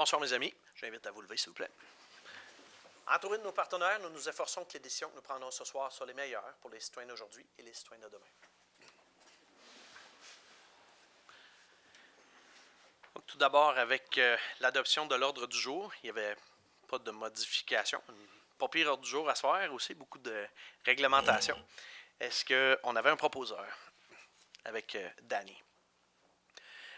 Bonsoir mes amis, j'invite à vous lever s'il vous plaît. Entouré de nos partenaires, nous nous efforçons que les décisions que nous prendrons ce soir soient les meilleures pour les citoyens d'aujourd'hui et les citoyens de demain. Donc, tout d'abord, avec l'adoption de l'ordre du jour, il n'y avait pas de modification. Pas pire ordre du jour à soir aussi, beaucoup de réglementation. Est-ce qu'on avait un proposeur avec Danny?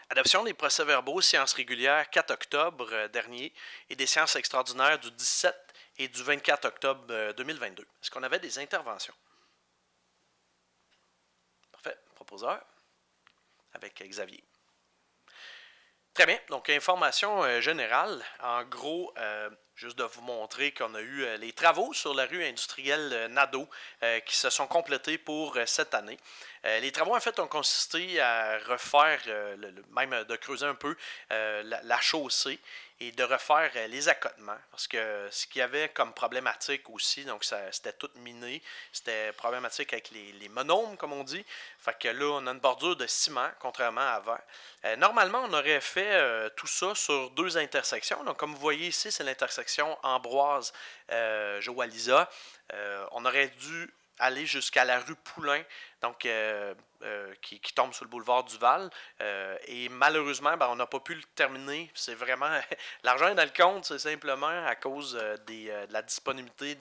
Adoption des procès-verbaux séances régulières 4 octobre dernier et des séances extraordinaires du 17 et du 24 octobre 2022. Est-ce qu'on avait des interventions? Parfait. Proposeur avec Xavier. Très bien. Donc, information générale. En gros, juste de vous montrer qu'on a eu les travaux sur la rue industrielle Nadeau qui se sont complétés pour cette année. Les travaux, en fait, ont consisté à refaire, même de creuser un peu la chaussée et de refaire les accotements. Parce que ce qu'il y avait comme problématique aussi, donc c'était tout miné, c'était problématique avec les monomes, comme on dit. Fait que là, on a une bordure de ciment, contrairement à avant. Normalement, on aurait fait tout ça sur 2 intersections. Donc, comme vous voyez ici, c'est l'intersection Ambroise-Joalisa. On aurait dû aller jusqu'à la rue Poulain, donc qui tombe sur le boulevard Duval. Et malheureusement, on n'a pas pu le terminer. C'est vraiment l'argent est dans le compte, c'est simplement à cause de la disponibilité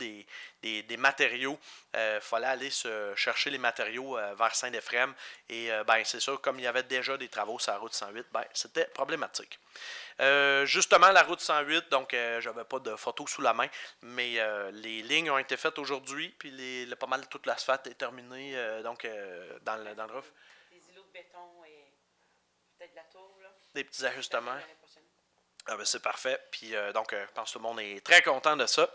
des matériaux. Il fallait aller chercher les matériaux vers Saint-Éphrem. Et c'est sûr, comme il y avait déjà des travaux sur la route 108, c'était problématique. Justement, la route 108, donc j'avais pas de photos sous la main, mais les lignes ont été faites aujourd'hui, puis pas mal toute l'asphalte est terminée dans le roof. Les îlots de béton et peut-être la tour, là. Des petits ajustements. C'est parfait. Puis donc, je pense que tout le monde est très content de ça.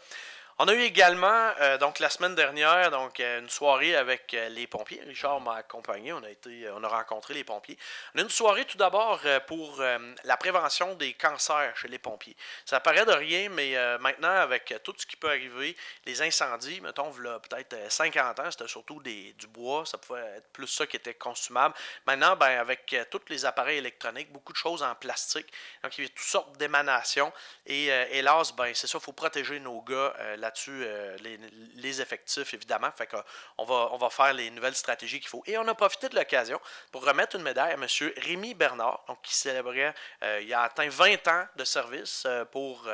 On a eu également, donc la semaine dernière, une soirée avec les pompiers. Richard m'a accompagné, on a rencontré les pompiers. On a une soirée tout d'abord pour la prévention des cancers chez les pompiers. Ça paraît de rien, mais maintenant, avec tout ce qui peut arriver, les incendies, mettons, peut-être 50 ans, c'était surtout du bois, ça pouvait être plus ça qui était consumable. Maintenant, avec tous les appareils électroniques, beaucoup de choses en plastique, donc il y a toutes sortes d'émanations. Et hélas, c'est ça, il faut protéger nos gars là-dessus, les effectifs, évidemment. Fait qu'on va faire les nouvelles stratégies qu'il faut. Et on a profité de l'occasion pour remettre une médaille à M. Rémi Bernard, donc qui célébrait, il a atteint 20 ans de service pour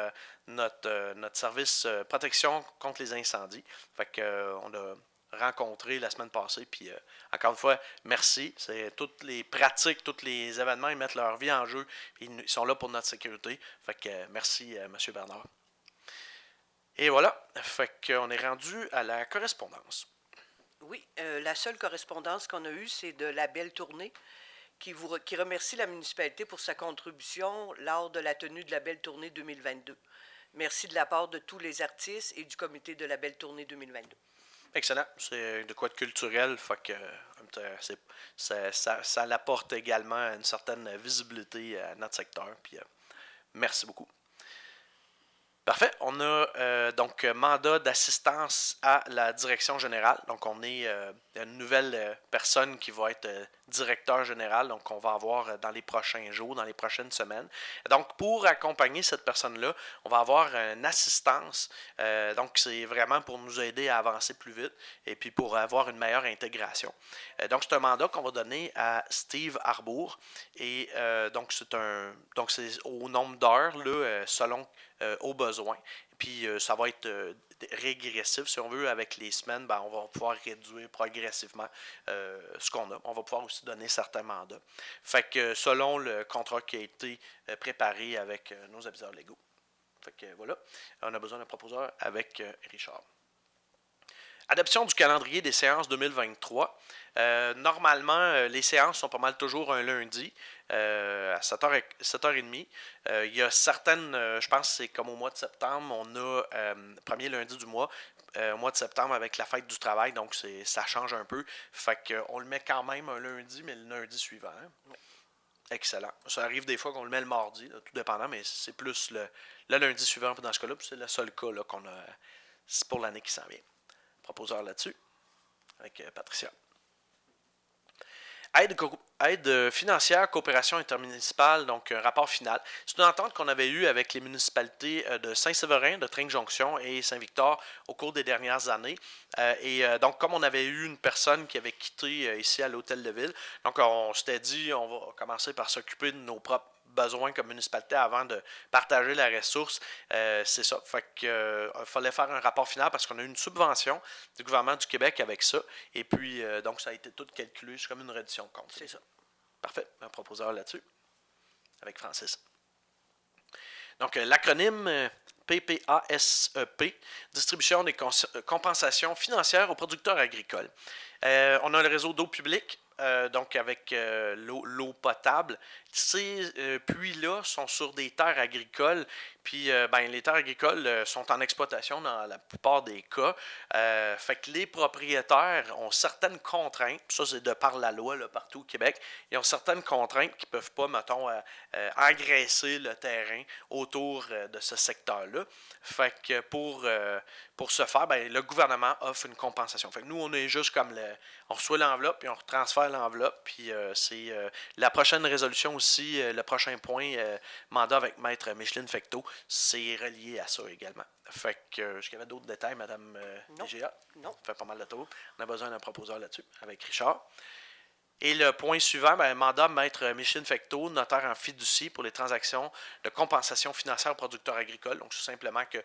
notre service protection contre les incendies. Fait qu'on a rencontré la semaine passée, puis encore une fois, merci. C'est toutes les pratiques, tous les événements, ils mettent leur vie en jeu, puis ils sont là pour notre sécurité. Fait que merci, M. Bernard. Et voilà, fait qu'on est rendu à la correspondance. Oui, la seule correspondance qu'on a eue, c'est de la Belle Tournée qui remercie la municipalité pour sa contribution lors de la tenue de la Belle Tournée 2022. Merci de la part de tous les artistes et du comité de la Belle Tournée 2022. Excellent, c'est de quoi de culturel, fait que ça l'apporte également une certaine visibilité à notre secteur, puis merci beaucoup. Parfait. On a donc mandat d'assistance à la direction générale. Donc, on est une nouvelle personne qui va être directeur général. Donc, on va avoir dans les prochains jours, dans les prochaines semaines. Donc, pour accompagner cette personne-là, on va avoir une assistance. Donc, c'est vraiment pour nous aider à avancer plus vite et puis pour avoir une meilleure intégration. Donc, c'est un mandat qu'on va donner à Steve Arbour. Et donc, c'est au nombre d'heures, là, selon aux besoins. Puis ça va être régressif, si on veut, avec les semaines, on va pouvoir réduire progressivement ce qu'on a. On va pouvoir aussi donner certains mandats. Fait que selon le contrat qui a été préparé avec nos aviseurs légaux. Fait que voilà, on a besoin d'un proposeur avec Richard. Adoption du calendrier des séances 2023. Normalement, les séances sont pas mal toujours un lundi à 7h30. Il y a certaines, je pense que c'est comme au mois de septembre, on a premier lundi du mois, au mois de septembre avec la fête du travail, donc ça change un peu. Fait qu'on le met quand même un lundi, mais le lundi suivant. Oui. Excellent. Ça arrive des fois qu'on le met le mardi, là, tout dépendant, mais c'est plus le lundi suivant dans ce cas-là, puis c'est le seul cas là, qu'on a. C'est pour l'année qui s'en vient. Proposeur là-dessus, avec Patricia. Aide financière, coopération intermunicipale, donc un rapport final. C'est une entente qu'on avait eue avec les municipalités de Saint-Séverin, de Trinque-Jonction et Saint-Victor au cours des dernières années. Donc, comme on avait eu une personne qui avait quitté ici à l'Hôtel de Ville, donc on s'était dit on va commencer par s'occuper de nos propres besoins comme municipalité avant de partager la ressource. C'est ça. Fait que fallait faire un rapport final parce qu'on a eu une subvention du gouvernement du Québec avec ça. Et puis, donc, ça a été tout calculé. C'est comme une reddition de compte. C'est ça. Parfait. Un proposeur là-dessus. Avec Francis. Donc, l'acronyme PPASEP, distribution des compensations financières aux producteurs agricoles. On a le réseau d'eau publique, donc avec l'eau potable. Ces puits-là sont sur des terres agricoles, puis les terres agricoles sont en exploitation dans la plupart des cas. Fait que les propriétaires ont certaines contraintes, ça c'est de par la loi là, partout au Québec, ils ont certaines contraintes qui ne peuvent pas, mettons, engraisser le terrain autour de ce secteur-là. Fait que pour ce faire, le gouvernement offre une compensation. Fait que nous, on est juste comme on reçoit l'enveloppe, puis on transfère l'enveloppe, puis c'est la prochaine résolution aussi, le prochain point, mandat avec Maître Micheline Fecteau, c'est relié à ça également. Fait que, est-ce qu'il y avait d'autres détails, Madame DGA? Non. Ça fait pas mal de tour. On a besoin d'un proposeur là-dessus, avec Richard. Et le point suivant, mandat Maître Micheline Fecteau, notaire en fiducie pour les transactions de compensation financière aux producteurs agricoles. Donc, c'est simplement que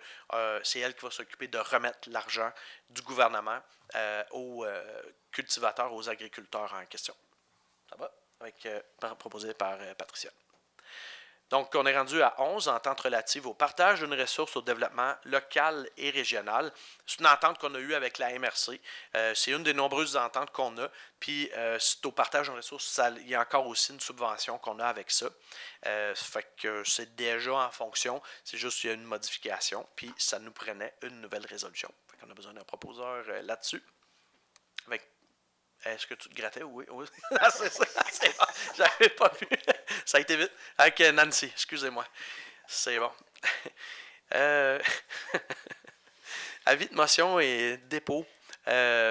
c'est elle qui va s'occuper de remettre l'argent du gouvernement aux cultivateurs, aux agriculteurs en question. Ça va? Proposé par Patricia. Donc, on est rendu à 11, entente relative au partage d'une ressource au développement local et régional. C'est une entente qu'on a eue avec la MRC. C'est une des nombreuses ententes qu'on a. Puis, c'est au partage d'une ressource, il y a encore aussi une subvention qu'on a avec ça. Fait que c'est déjà en fonction. C'est juste qu'il y a une modification. Puis, ça nous prenait une nouvelle résolution. Fait qu'on a besoin d'un proposeur là-dessus. Est-ce que tu te grattais? Oui. C'est ça. C'est bon. J'avais pas vu. Ça a été vite. Avec Nancy, excusez-moi. C'est bon. Avis de motion et dépôt.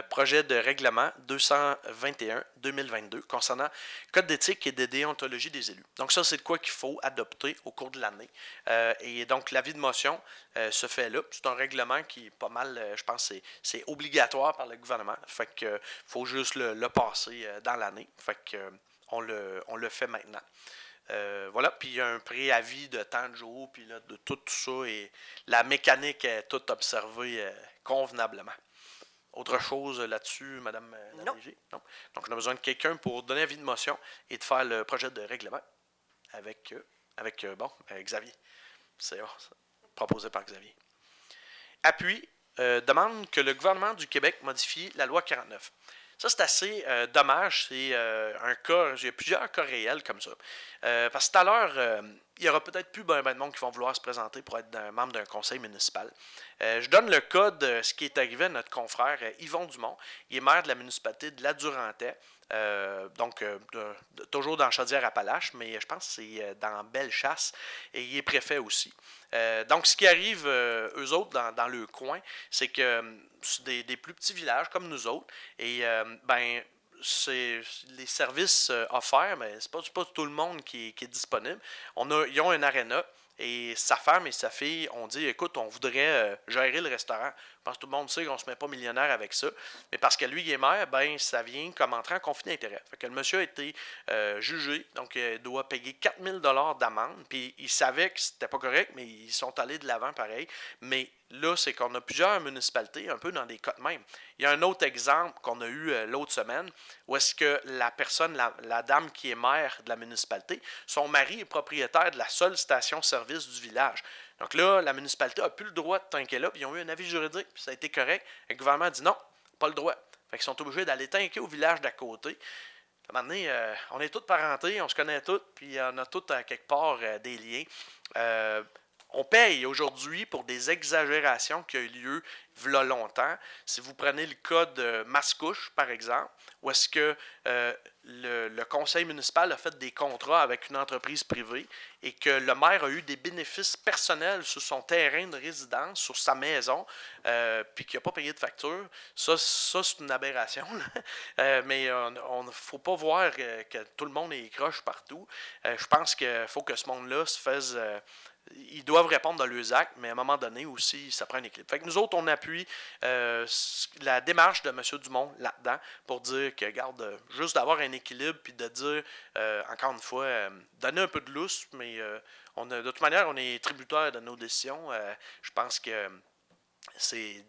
Projet de règlement 221-2022 concernant code d'éthique et de déontologie des élus. Donc ça, c'est de quoi qu'il faut adopter au cours de l'année. Et donc, l'avis de motion se fait là. C'est un règlement qui est pas mal, je pense, c'est obligatoire par le gouvernement. Fait que faut juste le passer dans l'année. Fait que on le fait maintenant. Voilà, puis il y a un préavis de temps de jour, puis là, de tout ça, et la mécanique est toute observée convenablement. Autre chose là-dessus, Madame Non. DG? Non. Donc, on a besoin de quelqu'un pour donner avis de motion et de faire le projet de règlement avec Xavier. C'est proposé par Xavier. Appui demande que le gouvernement du Québec modifie la loi 49. Ça, c'est assez dommage. C'est un cas, il y a plusieurs cas réels comme ça. Parce que tout à l'heure, il y aura peut-être plus ben de monde qui vont vouloir se présenter pour être membre d'un conseil municipal. Je donne le cas de ce qui est arrivé à notre confrère Yvon Dumont. Il est maire de la municipalité de La Durantais. Toujours dans Chaudière-Appalaches, mais je pense que c'est dans Bellechasse, et il est préfet aussi. Donc, ce qui arrive, eux autres, dans le coin, c'est que c'est des plus petits villages comme nous autres, et c'est les services offerts, mais c'est pas tout le monde qui est disponible. Ils ont un aréna, et sa femme et sa fille ont dit, écoute, on voudrait gérer le restaurant. Je pense que tout le monde sait qu'on ne se met pas millionnaire avec ça. Mais parce que lui, il est maire, ça vient comme entrer en conflit d'intérêts. Fait que le monsieur a été jugé, donc il doit payer 4000 $ d'amende. Puis il savait que c'était pas correct, mais ils sont allés de l'avant pareil. Mais là, c'est qu'on a plusieurs municipalités, un peu dans des cas de même. Il y a un autre exemple qu'on a eu l'autre semaine, où est-ce que la personne, la dame qui est maire de la municipalité, son mari est propriétaire de la seule station-service du village. Donc là, la municipalité n'a plus le droit de tanker là, puis ils ont eu un avis juridique, puis ça a été correct. Le gouvernement a dit non, pas le droit. Fait qu'ils sont obligés d'aller tanker au village d'à côté. À un moment donné, on est tous parentés, on se connaît tous, puis on a tous à quelque part des liens. On paye aujourd'hui pour des exagérations qui ont eu lieu v'là longtemps. Si vous prenez le cas de Mascouche, par exemple, où est-ce que le conseil municipal a fait des contrats avec une entreprise privée et que le maire a eu des bénéfices personnels sur son terrain de résidence, sur sa maison, puis qu'il n'a pas payé de facture, ça c'est une aberration. Mais il ne faut pas voir que tout le monde est croche partout. Je pense qu'il faut que ce monde-là se fasse... ils doivent répondre dans leurs actes, mais à un moment donné aussi, ça prend un équilibre. Fait que nous autres, on appuie la démarche de M. Dumont là-dedans pour dire que, regarde, juste d'avoir un équilibre puis de dire, encore une fois, donner un peu de lousse, mais de toute manière, on est tributaire de nos décisions. Je pense que il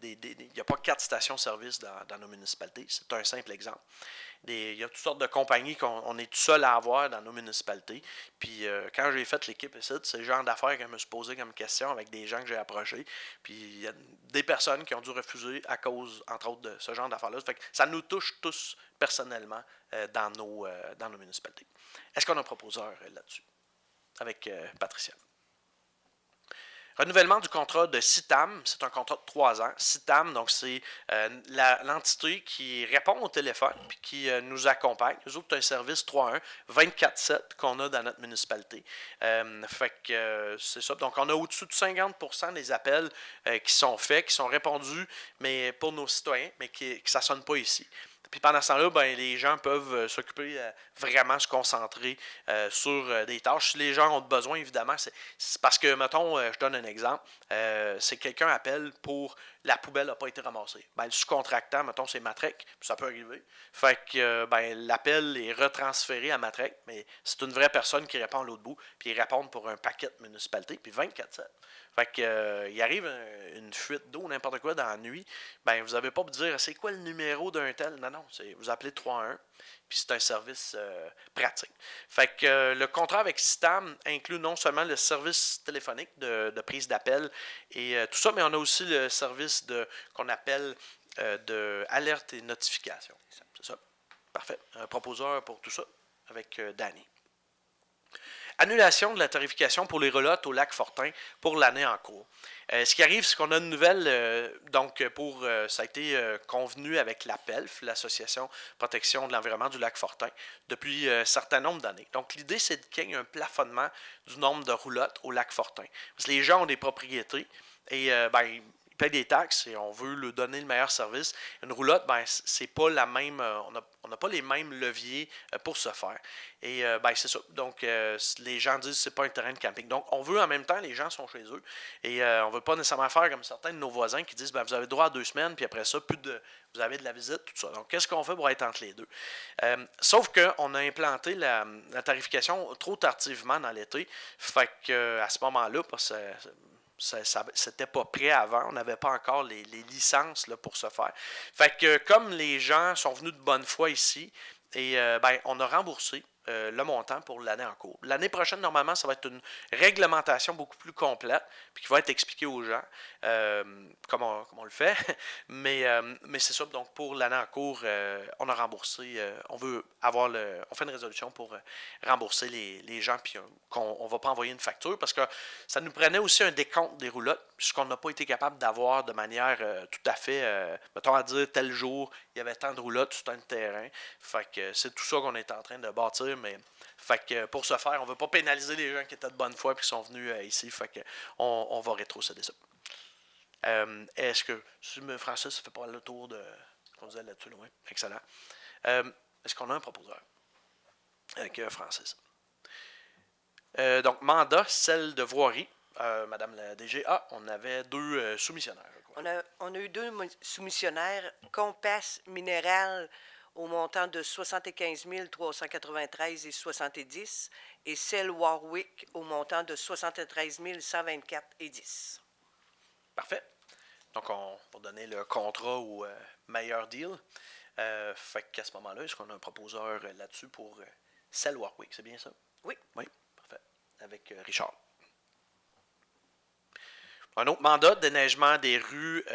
n'y a pas 4 stations-service dans nos municipalités. C'est un simple exemple. Il y a toutes sortes de compagnies qu'on est tout seul à avoir dans nos municipalités. Puis quand j'ai fait l'équipe ici, c'est le genre d'affaires que je me suis posé comme question avec des gens que j'ai approchés. Puis il y a des personnes qui ont dû refuser à cause, entre autres, de ce genre d'affaires-là. Fait que ça nous touche tous personnellement dans nos municipalités. Est-ce qu'on a un proposeur là-dessus? Avec Patricia. Renouvellement du contrat de CITAM, c'est un contrat de 3 ans. CITAM, donc c'est l'entité qui répond au téléphone et qui nous accompagne. Nous autres, c'est un service 3-1, 24/7 qu'on a dans notre municipalité. Fait que c'est ça. Donc, on a au-dessus de 50% des appels qui sont faits, qui sont répondus, mais pour nos citoyens, mais que ça ne sonne pas ici. Puis pendant ce temps-là, ben, les gens peuvent s'occuper, vraiment se concentrer sur des tâches. Si les gens ont besoin, évidemment, c'est parce que, mettons, je donne un exemple, c'est quelqu'un appelle pour la poubelle n'a pas été ramassée. Ben, le sous-contractant, mettons, c'est Matrec, ça peut arriver. Fait que ben, l'appel est retransféré à Matrec, mais c'est une vraie personne qui répond à l'autre bout, puis ils répondent pour un paquet de municipalités, puis 24/7. Fait que il arrive une fuite d'eau, n'importe quoi dans la nuit, ben vous n'avez pas à vous dire c'est quoi le numéro d'un tel. Non, vous appelez 3-1, puis c'est un service pratique. Fait que le contrat avec System inclut non seulement le service téléphonique de prise d'appel et tout ça, mais on a aussi le service qu'on appelle de alerte et notification. C'est ça. Parfait. Un proposeur pour tout ça avec Danny. Annulation de la tarification pour les relottes au lac Fortin pour l'année en cours. Ce qui arrive, c'est qu'on a une nouvelle, ça a été convenu avec l'APELF, l'Association Protection de l'Environnement du lac Fortin, depuis un certain nombre d'années. Donc, l'idée, c'est qu'il y ait un plafonnement du nombre de roulottes au lac Fortin. Parce que les gens ont des propriétés et ils payent des taxes et on veut leur donner le meilleur service. Une roulotte, c'est pas la même, on n'a pas les mêmes leviers pour ce faire. Et c'est ça. Donc, les gens disent que c'est pas un terrain de camping. Donc, on veut en même temps, les gens sont chez eux. Et on ne veut pas nécessairement faire comme certains de nos voisins qui disent vous avez droit à 2 semaines, puis après ça, vous avez de la visite, tout ça. Donc, qu'est-ce qu'on fait pour être entre les deux? Sauf qu'on a implanté la tarification trop tardivement dans l'été. Fait qu'à ce moment-là, c'était pas prêt avant. On n'avait pas encore les licences là, pour ce faire. Fait que comme les gens sont venus de bonne foi ici, et on a remboursé le montant pour l'année en cours. L'année prochaine, normalement, ça va être une réglementation beaucoup plus complète, puis qui va être expliquée aux gens comment on le fait. Mais c'est ça. Donc, pour l'année en cours, on a remboursé. On fait une résolution pour rembourser les gens, puis qu'on ne va pas envoyer une facture, parce que ça nous prenait aussi un décompte des roulottes, puisqu'on n'a pas été capable d'avoir de manière tout à fait, mettons à dire tel jour, il y avait tant de roulottes sur tant de terrain. Fait que c'est tout ça qu'on est en train de bâtir, mais fait que pour ce faire, on ne veut pas pénaliser les gens qui étaient de bonne foi et qui sont venus ici. Fait que on va rétrocéder ça. Est-ce que Francis fait pas le tour de ce qu'on disait là-dessus? Oui, excellent. Est-ce qu'on a un proposeur avec Francis? Donc, mandat, celle de voirie. Madame la DG. On avait 2 soumissionnaires. On a eu 2 soumissionnaires. Compass Minéral au montant de 75 393 et 70 et Cell Warwick au montant de 73 124 et 10. Parfait. Donc, on va donner le contrat au meilleur deal. Fait qu'à ce moment-là, est-ce qu'on a un proposeur là-dessus pour Cell Warwick? C'est bien ça? Oui. Oui, parfait. Avec Richard. Un autre mandat, déneigement des rues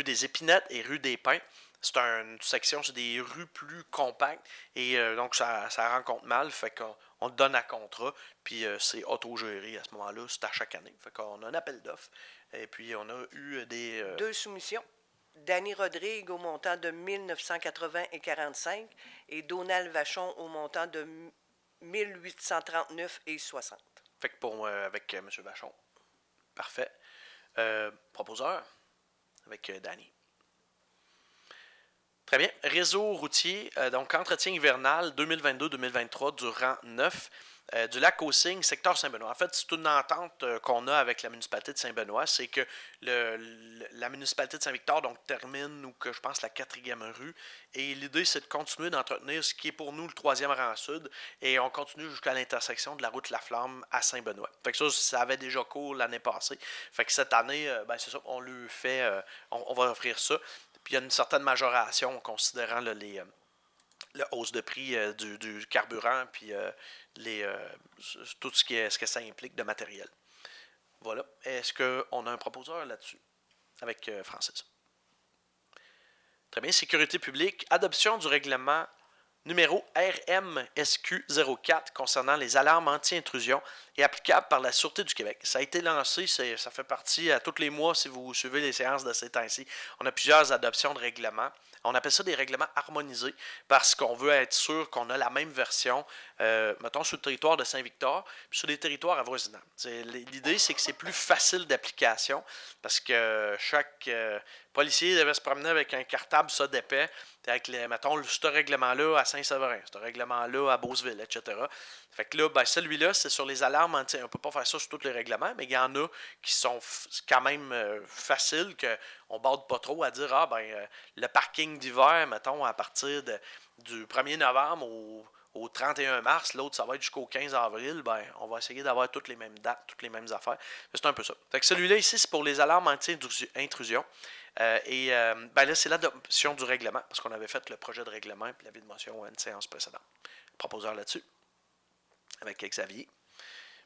des Épinettes et rue des Pins. c'est une section, c'est des rues plus compactes et donc ça rencontre mal. Fait qu'on le donne à contrat, puis c'est autogéré à ce moment-là, c'est à chaque année. Fait qu'on a un appel d'offres et puis on a eu des... 2 soumissions. Danny Rodrigue au montant de 1980 et 45 et Donald Vachon au montant de 1839 et 60. Fait que pour avec M. Vachon. Parfait. Proposeur avec Danny. Très bien. Réseau routier, donc entretien hivernal 2022-2023 du rang 9 du lac aux Cygnes, secteur Saint-Benoît. En fait, c'est une entente qu'on a avec la municipalité de Saint-Benoît. C'est que la municipalité de Saint-Victor donc, termine, ou que je pense, la 4e rue. Et l'idée, c'est de continuer d'entretenir ce qui est pour nous le 3e rang sud. Et on continue jusqu'à l'intersection de la route La Flamme à Saint-Benoît. Fait que ça avait déjà cours l'année passée. Fait que cette année, c'est ça, on lui fait, on va offrir ça. Puis il y a une certaine majoration considérant là, la hausse de prix du carburant puis tout ce que ça implique de matériel. Voilà. Est-ce qu'on a un proposeur là-dessus avec Francis? Très bien. Sécurité publique. Adoption du règlement numéro RMSQ04 concernant les alarmes anti-intrusion et applicable par la Sûreté du Québec. Ça a été lancé, ça fait partie à tous les mois si vous suivez les séances de ces temps-ci. On a plusieurs adoptions de règlements. On appelle ça des règlements harmonisés parce qu'on veut être sûr qu'on a la même version, mettons, sur le territoire de Saint-Victor puis sur les territoires avoisinants. L'idée, c'est que c'est plus facile d'application parce que chaque policier devait se promener avec un cartable, ça d'épais, avec, mettons, ce règlement-là à Saint-Séverin, ce règlement-là à Beauceville, etc. Fait que là, celui-là, c'est sur les alarmes anti... On ne peut pas faire ça sur tous les règlements, mais il y en a qui sont quand même faciles, qu'on ne borde pas trop à dire, le parking d'hiver, mettons, à partir du 1er novembre au 31 mars, l'autre, ça va être jusqu'au 15 avril, on va essayer d'avoir toutes les mêmes dates, toutes les mêmes affaires. C'est un peu ça. Fait que celui-là, ici, c'est pour les alarmes anti-intrusion. Là, c'est l'adoption du règlement, parce qu'on avait fait le projet de règlement et l'avis de motion à une séance précédente. Proposeur là-dessus, avec Xavier.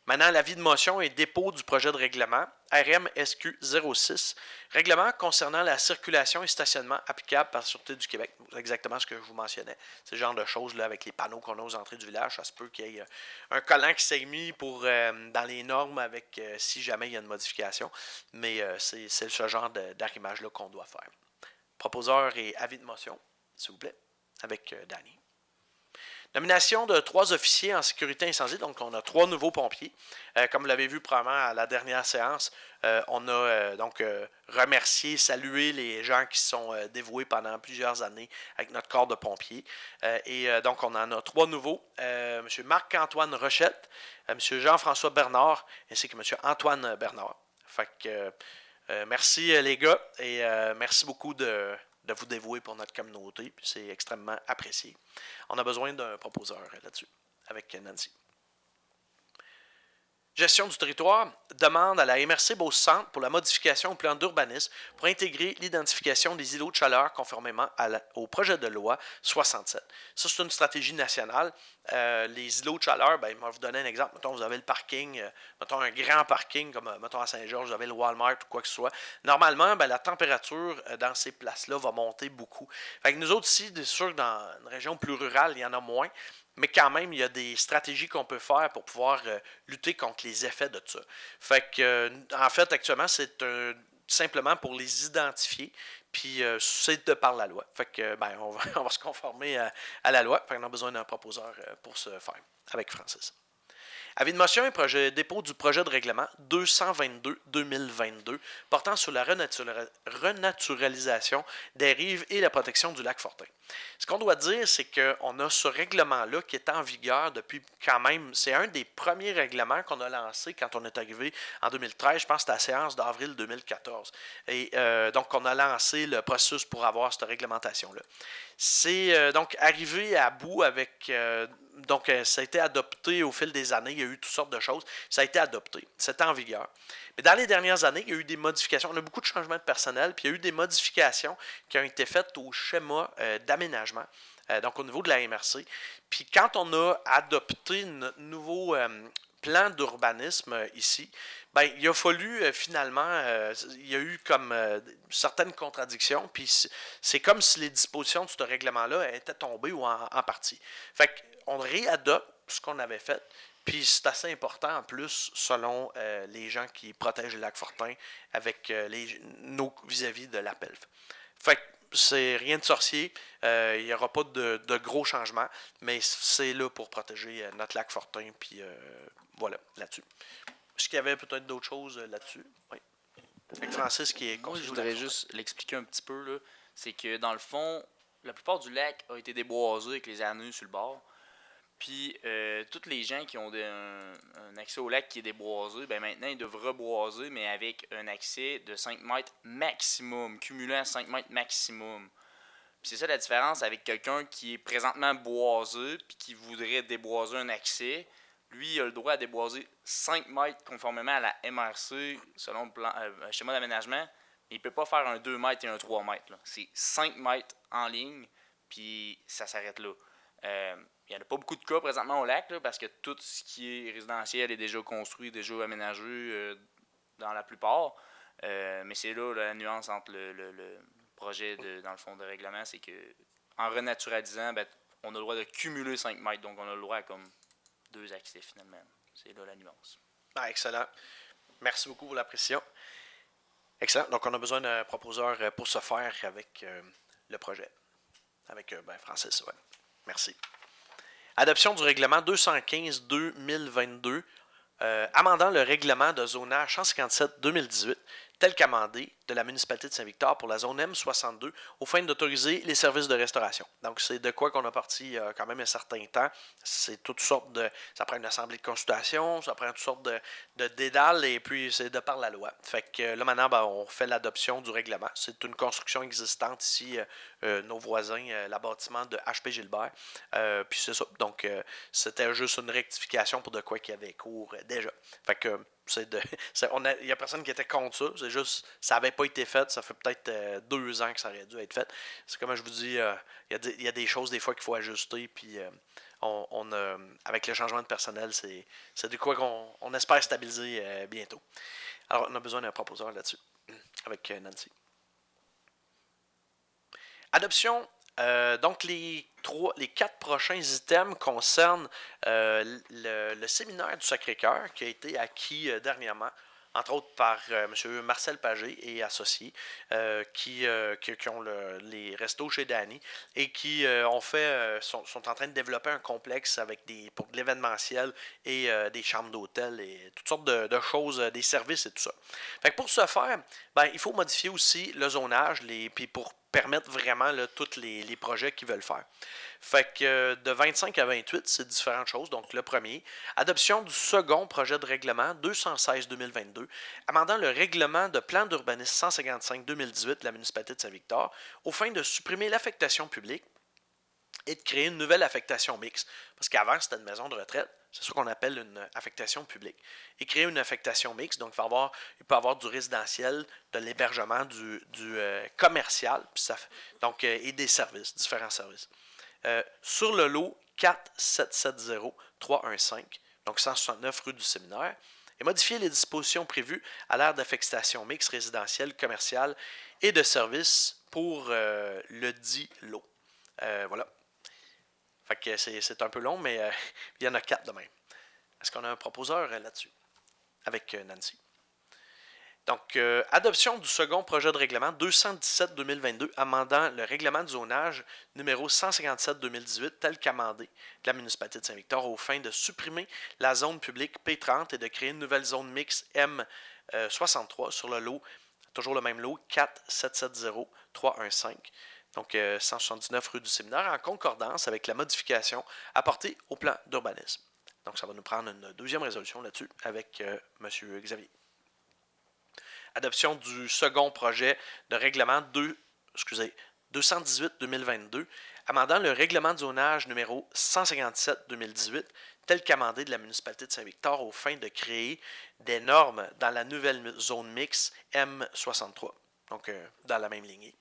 Maintenant, l'avis de motion et dépôt du projet de règlement, RMSQ 06, règlement concernant la circulation et stationnement applicable par la Sûreté du Québec. C'est exactement ce que je vous mentionnais. C'est le genre de choses là, avec les panneaux qu'on a aux entrées du village. Ça se peut qu'il y ait un collant qui s'est mis dans les normes avec si jamais il y a une modification. Mais c'est ce genre d'arrimage-là qu'on doit faire. Proposeur et avis de motion, s'il vous plaît, avec Danny. Nomination de 3 officiers en sécurité incendie, donc on a 3 nouveaux pompiers. Comme vous l'avez vu probablement à la dernière séance, on a remercié, salué les gens qui sont dévoués pendant plusieurs années avec notre corps de pompiers. Donc on en a 3 nouveaux, M. Marc-Antoine Rochette, M. Jean-François Bernard, ainsi que M. Antoine Bernard. Fait que merci les gars, et merci beaucoup de vous dévouer pour notre communauté, puis c'est extrêmement apprécié. On a besoin d'un proposeur là-dessus, avec Nancy. Gestion du territoire demande à la MRC Beauce-Centre pour la modification au plan d'urbanisme pour intégrer l'identification des îlots de chaleur conformément au projet de loi 67. Ça, c'est une stratégie nationale. Les îlots de chaleur, je vais vous donner un exemple. Mettons, vous avez le parking, mettons un grand parking, comme mettons à Saint-Georges, vous avez le Walmart ou quoi que ce soit. Normalement, la température dans ces places-là va monter beaucoup. Fait que nous autres ici, c'est sûr que dans une région plus rurale, il y en a moins. Mais quand même, il y a des stratégies qu'on peut faire pour pouvoir lutter contre les effets de ça. Fait que, en fait, actuellement, c'est simplement pour les identifier, puis c'est de par la loi. Fait que, on va se conformer à la loi. Fait qu'on a besoin d'un proposeur pour ce faire, avec Francis. Avis de motion et dépôt du projet de règlement 222-2022 portant sur la renaturalisation des rives et la protection du lac Fortin. Ce qu'on doit dire, c'est qu'on a ce règlement-là qui est en vigueur depuis quand même, c'est un des premiers règlements qu'on a lancé quand on est arrivé en 2013, je pense que c'était la séance d'avril 2014. Et donc, on a lancé le processus pour avoir cette réglementation-là. C'est donc arrivé à bout avec... donc, ça a été adopté au fil des années. Il y a eu toutes sortes de choses. Ça a été adopté. C'était en vigueur. Mais dans les dernières années, il y a eu des modifications. On a beaucoup de changements de personnel. Puis il y a eu des modifications qui ont été faites au schéma d'aménagement. Donc, au niveau de la MRC. Puis quand on a adopté notre nouveau plans d'urbanisme ici, ben, il a fallu finalement, il y a eu comme certaines contradictions, puis c'est comme si les dispositions de ce règlement-là étaient tombées ou en partie. Fait qu'on réadopte ce qu'on avait fait, puis c'est assez important en plus, selon les gens qui protègent le lac Fortin avec nos vis-à-vis de l'APELF. Fait que c'est rien de sorcier, il n'y aura pas de gros changements, mais c'est là pour protéger notre lac Fortin, puis voilà, là-dessus. Est-ce qu'il y avait peut-être d'autres choses là-dessus? Oui. Fait que Francis qui est Moi, je voudrais juste l'expliquer un petit peu, là. C'est que dans le fond, la plupart du lac a été déboisé avec les anneaux sur le bord. Puis, tous les gens qui ont un accès au lac qui est déboisé, ben maintenant, ils doivent reboiser, mais avec un accès de 5 mètres maximum, cumulant 5 mètres maximum. Puis c'est ça la différence avec quelqu'un qui est présentement boisé, puis qui voudrait déboiser un accès. Lui, il a le droit à déboiser 5 mètres conformément à la MRC, selon le plan, schéma d'aménagement. Mais il ne peut pas faire un 2 mètres et un 3 mètres. Là. C'est 5 mètres en ligne, puis ça s'arrête là. Il n'y en a pas beaucoup de cas présentement au lac, là, parce que tout ce qui est résidentiel est déjà construit, déjà aménagé dans la plupart. Mais c'est là la nuance entre le projet dans le fond de règlement, c'est que en renaturalisant, ben, on a le droit de cumuler 5 mètres, donc on a le droit à comme 2 accès finalement. C'est là la nuance. Ah, excellent. Merci beaucoup pour la précision. Excellent. Donc on a besoin d'un proposeur pour ce faire avec le projet. Avec Francis, ouais. Merci. Adoption du règlement 215-2022, amendant le règlement de zonage 157-2018, tel qu'amendé de la municipalité de Saint-Victor pour la zone M62, aux fins d'autoriser les services de restauration. Donc, c'est de quoi qu'on a parti quand même un certain temps. C'est toutes sortes de... Ça prend une assemblée de consultation, ça prend toutes sortes de dédales, et puis c'est de par la loi. Fait que là, maintenant, ben, on fait l'adoption du règlement. C'est une construction existante ici, nos voisins, le bâtiment de HP Gilbert. Puis c'est ça. Donc, c'était juste une rectification pour de quoi qu'il y avait cours déjà. Fait que... Il n'y a personne qui était contre ça. C'est juste, ça n'avait pas été fait. Ça fait peut-être 2 ans que ça aurait dû être fait. C'est comme je vous dis, il y a des choses des fois qu'il faut ajuster. Puis avec le changement de personnel, c'est de quoi qu'on espère stabiliser bientôt. Alors, on a besoin d'un proposeur là-dessus, avec Nancy. Adoption. Donc, les 4 prochains items concernent le séminaire du Sacré-Cœur qui a été acquis dernièrement, entre autres par M. Marcel Pagé et associés, qui ont les restos chez Danny et qui sont en train de développer un complexe pour de l'événementiel et des chambres d'hôtel et toutes sortes de choses, des services et tout ça. Fait que pour ce faire, ben, il faut modifier aussi le zonage, puis pour permettre vraiment là, tous les projets qu'ils veulent faire. Fait que de 25 à 28, c'est différentes choses. Donc le premier, adoption du second projet de règlement 216-2022, amendant le règlement de plan d'urbanisme 155-2018 de la municipalité de Saint-Victor, aux fins de supprimer l'affectation publique et de créer une nouvelle affectation mixte. Parce qu'avant, c'était une maison de retraite. C'est ce qu'on appelle une affectation publique. Et créer une affectation mixte, donc il peut y avoir du résidentiel, de l'hébergement, du commercial, et des services, différents services. Sur le lot 4770-315, donc 169 rue du Séminaire, et modifier les dispositions prévues à l'ère d'affectation mixte résidentielle, commerciale et de services pour le dit lot. Voilà. Fait que c'est un peu long, mais il y en a 4 de même. Est-ce qu'on a un proposeur là-dessus? Avec Nancy. Donc, adoption du second projet de règlement 217-2022, amendant le règlement de zonage numéro 157-2018, tel qu'amendé de la municipalité de Saint-Victor, aux fins de supprimer la zone publique P30 et de créer une nouvelle zone mixte M63 sur le lot, toujours le même lot, 4770-315. Donc 179 rue du Séminaire, en concordance avec la modification apportée au plan d'urbanisme. Donc ça va nous prendre une deuxième résolution là-dessus avec M. Xavier. Adoption du second projet de règlement 218-2022, amendant le règlement de zonage numéro 157-2018, tel qu'amendé de la municipalité de Saint-Victor, aux fins de créer des normes dans la nouvelle zone mixte M63, donc dans la même lignée.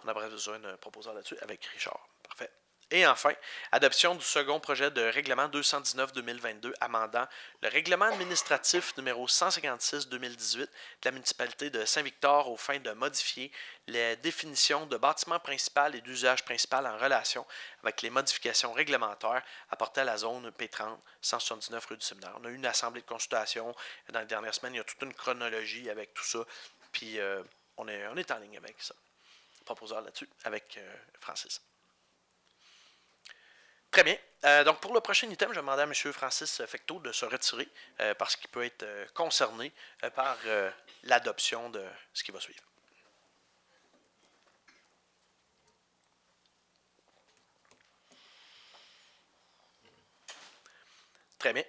On a besoin d'un proposeur là-dessus avec Richard. Parfait. Et enfin, adoption du second projet de règlement 219-2022 amendant le règlement administratif numéro 156-2018 de la municipalité de Saint-Victor aux fins de modifier les définitions de bâtiment principal et d'usage principal en relation avec les modifications réglementaires apportées à la zone P30, 179 rue du Séminaire. On a eu une assemblée de consultation dans les dernières semaines. Il y a toute une chronologie avec tout ça. Puis on est en ligne avec ça. Proposeur là-dessus avec Francis. Très bien. Donc, pour le prochain item, je vais demander à M. Francis Fecteau de se retirer parce qu'il peut être concerné par l'adoption de ce qui va suivre. Très bien.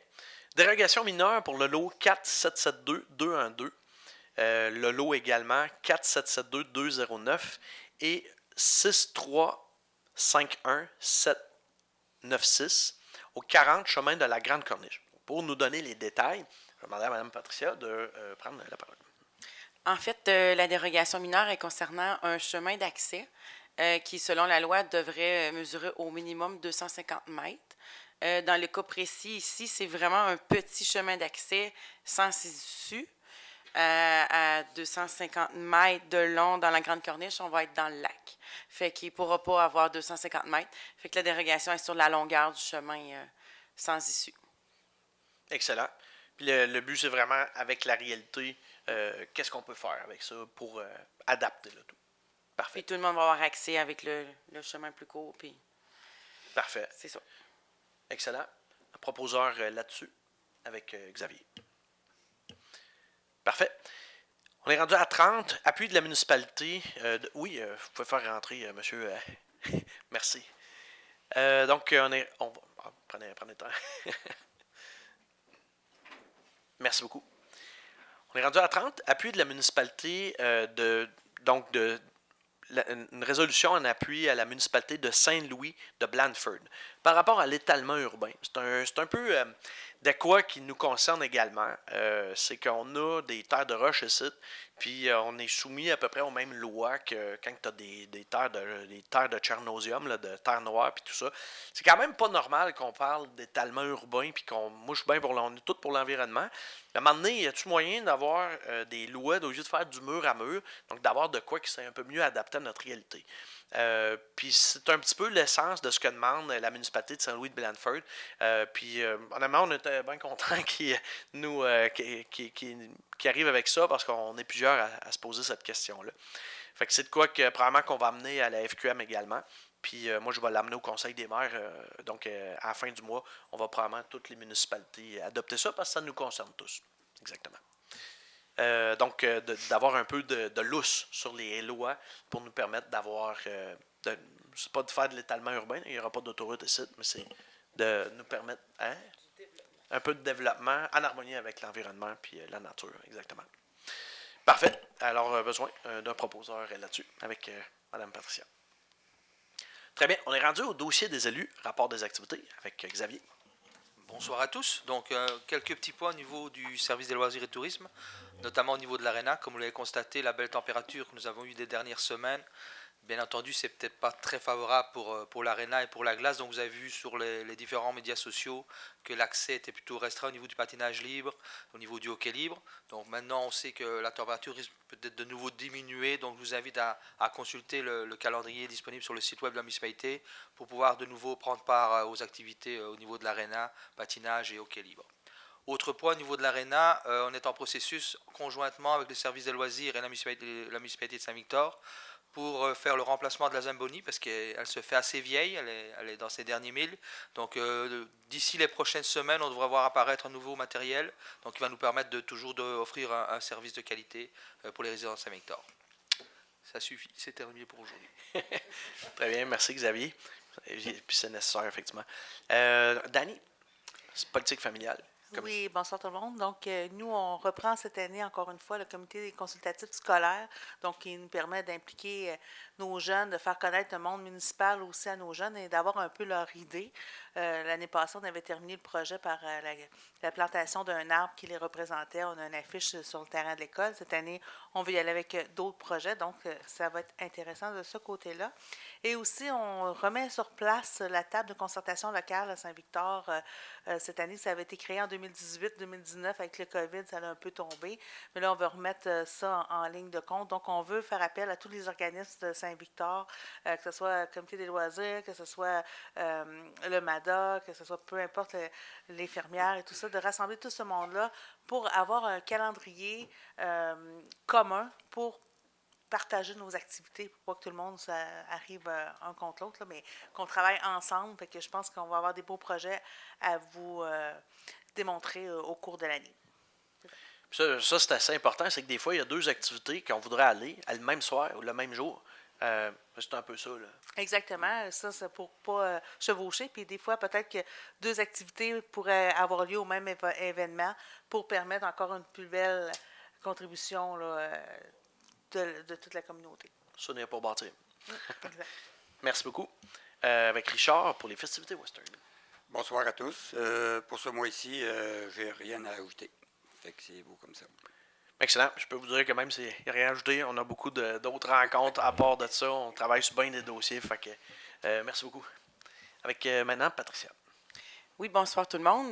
Dérogation mineure pour le lot 4772-212. Le lot également 4772-209 et 6351796 au 40 chemin de la Grande Corniche. Pour nous donner les détails, je vais demander à Mme Patricia de prendre la parole. En fait, la dérogation mineure est concernant un chemin d'accès qui, selon la loi, devrait mesurer au minimum 250 mètres. Dans le cas précis ici, c'est vraiment un petit chemin d'accès sans issue. À 250 mètres de long dans la Grande Corniche, on va être dans le lac. Fait qu'il ne pourra pas avoir 250 mètres. Fait que la dérogation est sur la longueur du chemin sans issue. Excellent. Puis le but, c'est vraiment, avec la réalité, qu'est-ce qu'on peut faire avec ça pour adapter le tout. Parfait. Puis tout le monde va avoir accès avec le chemin plus court. Puis parfait. c'est ça. Excellent. Un proposeur là-dessus avec Xavier. Parfait. On est rendu à 30. Appui de la municipalité. Oui, vous pouvez faire rentrer, monsieur. Merci. Donc, on va. Prenez le temps. Merci beaucoup. On est rendu à 30. Appui de la municipalité une résolution en appui à la municipalité de Saint-Louis de Blandford par rapport à l'étalement urbain. C'est un peu de quoi qui nous concerne également. C'est qu'on a des terres de roche ici, puis on est soumis à peu près aux mêmes lois que quand tu as des terres de Tchernosium, là, de terre noire, puis tout ça. C'est quand même pas normal qu'on parle d'étalement urbain, puis moi je suis bien on est tous pour l'environnement. À un moment donné, y a-t-il moyen d'avoir des lois, au lieu de faire du mur à mur, donc d'avoir de quoi qui soit un peu mieux adapté à notre réalité? Puis c'est un petit peu l'essence de ce que demande la municipalité de Saint-Louis de Blandford. Puis honnêtement, on était bien contents qui arrive avec ça parce qu'on est plusieurs à se poser cette question-là. Fait que c'est de quoi que probablement qu'on va amener à la FQM également. Puis moi, je vais l'amener au Conseil des maires. Donc, à la fin du mois, on va probablement toutes les municipalités adopter ça parce que ça nous concerne tous. Exactement. Donc, d'avoir un peu de lousse sur les lois pour nous permettre d'avoir. C'est pas de faire de l'étalement urbain, il n'y aura pas d'autoroute ici, mais c'est de nous permettre un peu de développement en harmonie avec l'environnement puis la nature, exactement. Parfait. Alors, besoin d'un proposeur là-dessus avec Mme Patricia. Très bien. On est rendu au dossier des élus, rapport des activités avec Xavier. Bonsoir à tous. Donc, quelques petits points au niveau du service des loisirs et tourisme, notamment au niveau de l'aréna. Comme vous l'avez constaté, la belle température que nous avons eue des dernières semaines, bien entendu, c'est peut-être pas très favorable pour l'aréna et pour la glace. Donc, vous avez vu sur les différents médias sociaux que l'accès était plutôt restreint au niveau du patinage libre, au niveau du hockey libre. Donc, maintenant, on sait que la température risque peut-être de nouveau diminuer. Donc, je vous invite à consulter le calendrier disponible sur le site web de la municipalité pour pouvoir de nouveau prendre part aux activités au niveau de l'aréna, patinage et hockey libre. Autre point au niveau de l'aréna, on est en processus conjointement avec le service des loisirs et la municipalité de Saint-Victor pour faire le remplacement de la Zamboni parce qu'elle se fait assez vieille, elle est dans ses derniers milles. Donc d'ici les prochaines semaines, on devra voir apparaître un nouveau matériel, donc qui va nous permettre de toujours offrir un service de qualité pour les résidents de Saint-Victor. Ça suffit, c'est terminé pour aujourd'hui. Très bien, merci Xavier. Puis c'est nécessaire, effectivement. Danny, c'est politique familiale. Oui, bonsoir tout le monde. Donc, nous, on reprend cette année, encore une fois, le comité consultatif scolaire, donc qui nous permet d'impliquer nos jeunes, de faire connaître le monde municipal aussi à nos jeunes et d'avoir un peu leur idée. L'année passée, on avait terminé le projet par la plantation d'un arbre qui les représentait. On a une affiche sur le terrain de l'école. Cette année, on veut y aller avec d'autres projets, donc ça va être intéressant de ce côté-là. Et aussi, on remet sur place la table de concertation locale à Saint-Victor. Cette année, ça avait été créé en 2018-2019 avec le COVID, ça a un peu tombé. Mais là, on veut remettre ça en ligne de compte. Donc, on veut faire appel à tous les organismes de Saint-Victor, que ce soit le Comité des loisirs, que ce soit le MADA, que ce soit peu importe l'infirmière et tout ça, de rassembler tout ce monde-là pour avoir un calendrier commun pour partager nos activités pour pas que tout le monde arrive un contre l'autre, là, mais qu'on travaille ensemble. Fait que je pense qu'on va avoir des beaux projets à vous démontrer au cours de l'année. Ça c'est assez important, c'est que des fois, il y a deux activités qu'on voudrait aller à le même soir ou le même jour. C'est un peu ça, là. Exactement. Ça, c'est pour pas chevaucher. Puis des fois, peut-être que deux activités pourraient avoir lieu au même événement pour permettre encore une plus belle contribution là, de toute la communauté. Ça n'est pas bâtir. Exact. Merci beaucoup. Avec Richard pour les festivités western. Bonsoir à tous. Pour ce mois-ci, j'ai rien à ajouter. Fait que c'est beau comme ça. Excellent. Je peux vous dire que même s'il n'y a rien à ajouter, on a beaucoup d'autres rencontres à part de ça. On travaille sur bien des dossiers. Fait que, merci beaucoup. Avec maintenant, Patricia. Oui, bonsoir tout le monde.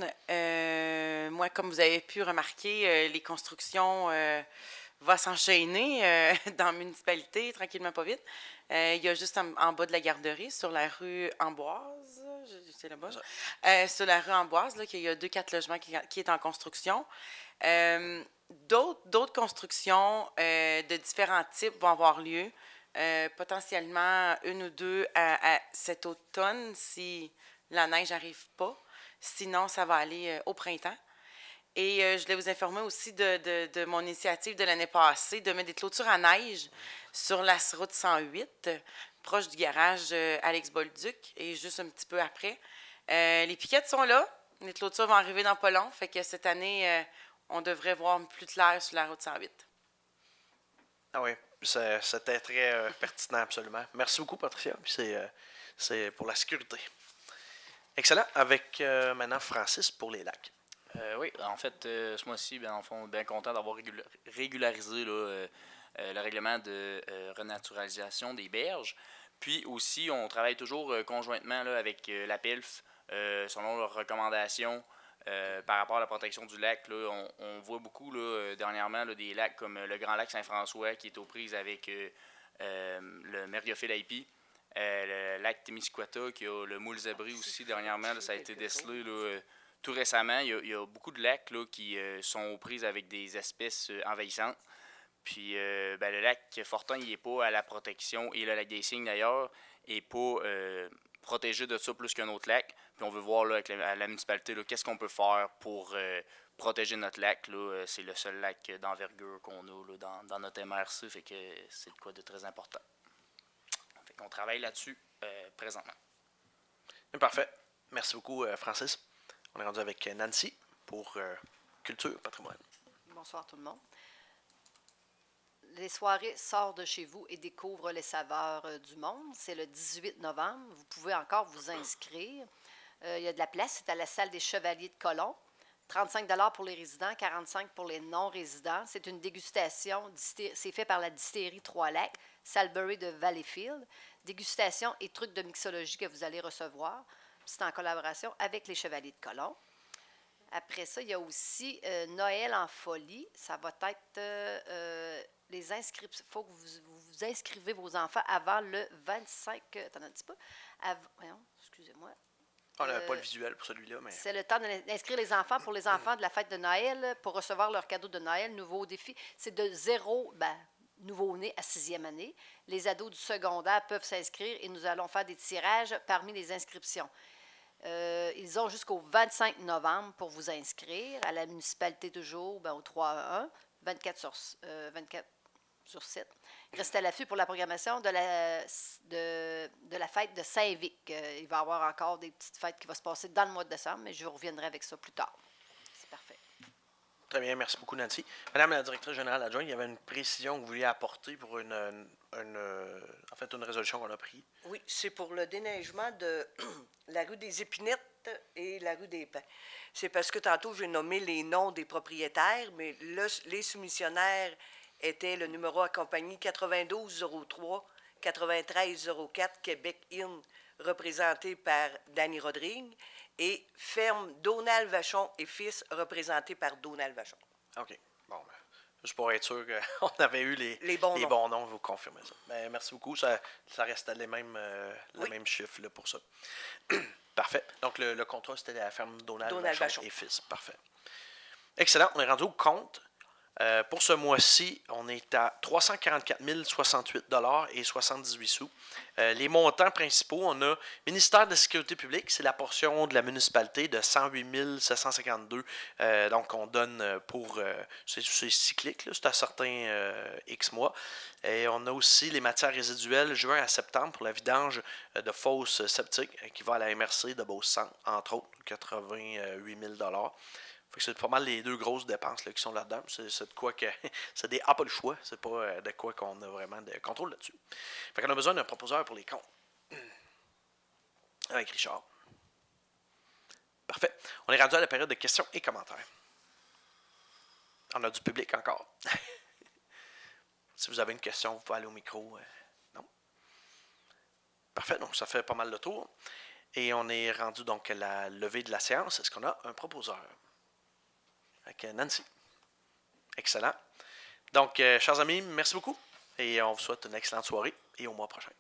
Moi, comme vous avez pu remarquer, les constructions vont s'enchaîner dans la municipalité, tranquillement pas vite. Il y a juste en bas de la garderie, sur la rue Amboise, c'est là-bas, sur la rue Amboise, là, qu'il y a 2-4 logements qui est en construction. D'autres constructions de différents types vont avoir lieu, potentiellement une ou deux à cet automne si la neige n'arrive pas. Sinon, ça va aller au printemps. Et je voulais vous informer aussi de mon initiative de l'année passée de mettre des clôtures à neige sur la route 108, proche du garage Alex Bolduc, et juste un petit peu après. Les piquettes sont là. Les clôtures vont arriver dans pas long. Fait que cette année, on devrait voir plus clair sur la route 108. Ah oui, c'était très pertinent, absolument. Merci beaucoup, Patricia. C'est pour la sécurité. Excellent. Avec maintenant Francis pour les lacs. Oui, en fait, ce mois-ci, en fond, bien content d'avoir régularisé là, le règlement de renaturalisation des berges. Puis aussi, on travaille toujours conjointement là, avec la PILF, selon leurs recommandations par rapport à la protection du lac. Là, on voit beaucoup là, dernièrement là, des lacs comme le Grand Lac Saint-François qui est aux prises avec le Mériophile-Aipi. Le lac Témiscouata, qui a le moule zébri aussi dernièrement, là, ça a été décelé là, tout récemment. Il y a beaucoup de lacs là, qui sont aux prises avec des espèces envahissantes. Puis le lac Fortin, il n'est pas à la protection, et le lac des Cygnes d'ailleurs, n'est pas protégé de ça plus qu'un autre lac. Puis on veut voir là, avec la municipalité là, qu'est-ce qu'on peut faire pour protéger notre lac. Là. C'est le seul lac d'envergure qu'on a là, dans notre MRC, fait que c'est de quoi de très important. On travaille là-dessus présentement. Parfait. Merci beaucoup, Francis. On est rendu avec Nancy pour Culture, Patrimoine. Bonsoir tout le monde. Les soirées Sors de chez vous et découvre les saveurs du monde. C'est le 18 novembre. Vous pouvez encore vous inscrire. Il y a de la place. C'est à la salle des Chevaliers de Colomb. 35 $ pour les résidents, 45 $ pour les non-résidents. C'est une dégustation. C'est fait par la distillerie Trois-Lacs, Salisbury de Valleyfield. Dégustation et trucs de mixologie que vous allez recevoir. C'est en collaboration avec les Chevaliers de Colomb. Après ça, il y a aussi Noël en folie. Ça va être les inscriptions. Il faut que vous inscrivez vos enfants avant le 25... Attendez un petit peu. Voyons, excusez-moi. On n'a pas le visuel pour celui-là, mais... C'est le temps d'inscrire les enfants pour les enfants de la fête de Noël, pour recevoir leur cadeau de Noël. Nouveau défi, c'est de 0, nouveau-né à 6e année. Les ados du secondaire peuvent s'inscrire et nous allons faire des tirages parmi les inscriptions. Ils ont jusqu'au 25 novembre pour vous inscrire à la municipalité toujours, au 3-1, 24 sur 7. Restez à l'affût pour la programmation de la fête de Saint-Vic. Il va y avoir encore des petites fêtes qui vont se passer dans le mois de décembre, mais je vous reviendrai avec ça plus tard. C'est Très bien, merci beaucoup, Nancy. Madame la directrice générale adjointe, il y avait une précision que vous vouliez apporter pour une résolution qu'on a prise. Oui, c'est pour le déneigement de la rue des Épinettes et la rue des Pins. C'est parce que tantôt, j'ai nommé les noms des propriétaires, mais les soumissionnaires étaient le numéro à compagnie 9203 9304 Québec Inn, représenté par Danny Rodrigue, et ferme Donald Vachon et Fils, représenté par Donald Vachon. OK. Bon, ben, juste pour être sûr qu'on avait eu les bons noms, vous confirmez ça. Ben, merci beaucoup. Ça restait les mêmes chiffres là, pour ça. Parfait. Donc, le contrat, c'était la ferme Donald Vachon et Fils. Parfait. Excellent. On est rendu au compte. Pour ce mois-ci, on est à 344 068 $ et 78 sous. Les montants principaux, on a ministère de la Sécurité publique, c'est la portion de la municipalité de 108 752. Donc, on donne pour... c'est cyclique, c'est à certains X mois. Et on a aussi les matières résiduelles juin à septembre pour la vidange de fosses septiques qui va à la MRC de Beauce-Centre, entre autres, 88 000 $. C'est pas mal les deux grosses dépenses là, qui sont là-dedans. C'est de quoi que. C'est des pas le choix. C'est pas de quoi qu'on a vraiment de contrôle là-dessus. Fait qu'on a besoin d'un proposeur pour les comptes. Avec Richard. Parfait. On est rendu à la période de questions et commentaires. On a du public encore. Si vous avez une question, vous pouvez aller au micro. Non? Parfait. Donc, ça fait pas mal le tour. Et on est rendu donc à la levée de la séance. Est-ce qu'on a un proposeur? Avec Nancy. Excellent. Donc, chers amis, merci beaucoup et on vous souhaite une excellente soirée et au mois prochain.